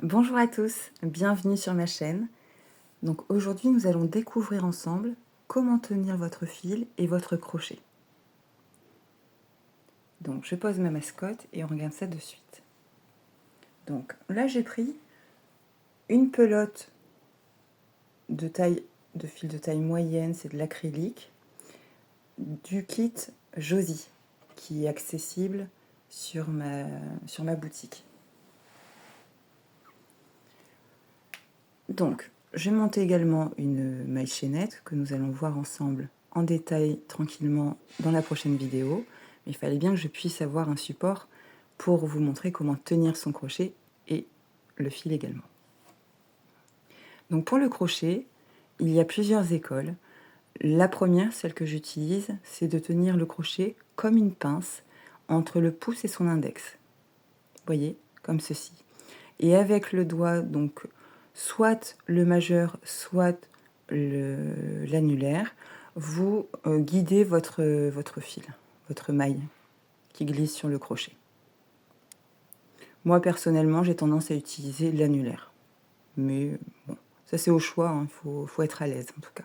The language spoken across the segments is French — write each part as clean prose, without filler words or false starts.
Bonjour à tous, bienvenue sur ma chaîne. Donc aujourd'hui nous allons découvrir ensemble comment tenir votre fil et votre crochet. Donc je pose ma mascotte et on regarde ça de suite. Donc là j'ai pris une pelote de fil de taille moyenne, c'est de l'acrylique, du kit Josie qui est accessible sur ma boutique. Donc, j'ai monté également une maille chaînette que nous allons voir ensemble en détail tranquillement dans la prochaine vidéo. Mais il fallait bien que je puisse avoir un support pour vous montrer comment tenir son crochet et le fil également. Donc pour le crochet, il y a plusieurs écoles. La première, celle que j'utilise, c'est de tenir le crochet comme une pince entre le pouce et son index. Vous voyez, comme ceci. Et avec le doigt, donc soit le majeur, soit l'annulaire, vous guidez votre fil, votre maille qui glisse sur le crochet. Moi, personnellement, j'ai tendance à utiliser l'annulaire. Mais bon, ça c'est au choix, il faut être à l'aise en tout cas.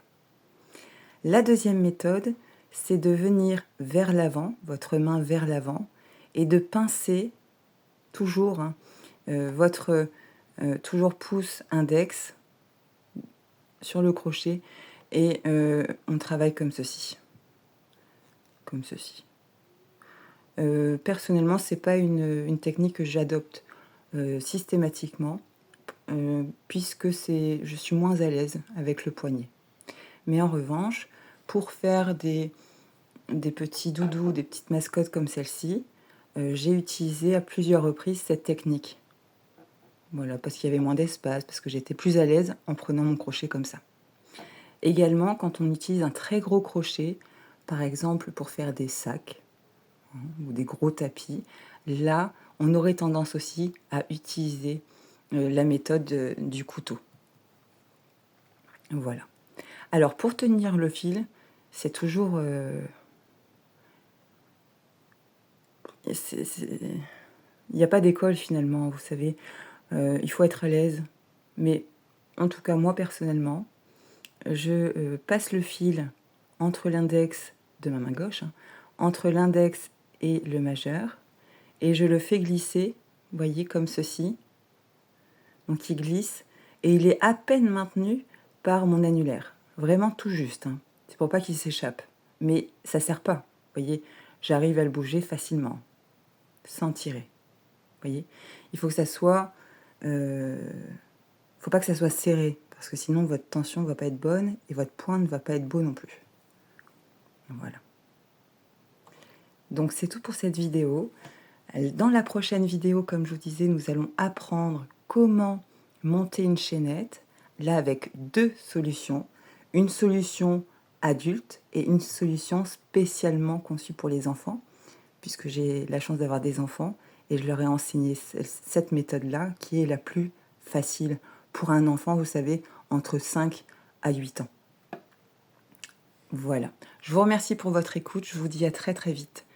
La deuxième méthode, c'est de venir vers l'avant, votre main vers l'avant, et de pincer toujours votre toujours pouce index sur le crochet et on travaille comme ceci. Comme ceci. Personnellement, c'est pas une technique que j'adopte systématiquement puisque je suis moins à l'aise avec le poignet. Mais en revanche, pour faire des petits doudous, des petites mascottes comme celle-ci, j'ai utilisé à plusieurs reprises cette technique. Voilà, parce qu'il y avait moins d'espace, parce que j'étais plus à l'aise en prenant mon crochet comme ça. Également, quand on utilise un très gros crochet, par exemple pour faire des sacs ou des gros tapis, là, on aurait tendance aussi à utiliser la méthode du couteau. Voilà. Alors, pour tenir le fil, c'est toujours... il n'y a pas d'école finalement, vous savez. Il faut être à l'aise. Mais en tout cas, moi personnellement, je passe le fil entre l'index de ma main gauche, entre l'index et le majeur, et je le fais glisser, vous voyez, comme ceci. Donc il glisse, et il est à peine maintenu par mon annulaire. Vraiment tout juste. C'est pour pas qu'il s'échappe. Mais ça sert pas, vous voyez. J'arrive à le bouger facilement, sans tirer. Vous voyez. Il faut que ça soit... faut pas que ça soit serré, parce que sinon votre tension ne va pas être bonne et votre point ne va pas être beau non plus. Voilà. Donc c'est tout pour cette vidéo. Dans la prochaine vidéo, comme je vous disais, nous allons apprendre comment monter une chaînette, là avec deux solutions. Une solution adulte et une solution spécialement conçue pour les enfants, puisque j'ai la chance d'avoir des enfants et je leur ai enseigné cette méthode-là qui est la plus facile pour un enfant, vous savez, entre 5 à 8 ans. Voilà. Je vous remercie pour votre écoute. Je vous dis à très très vite.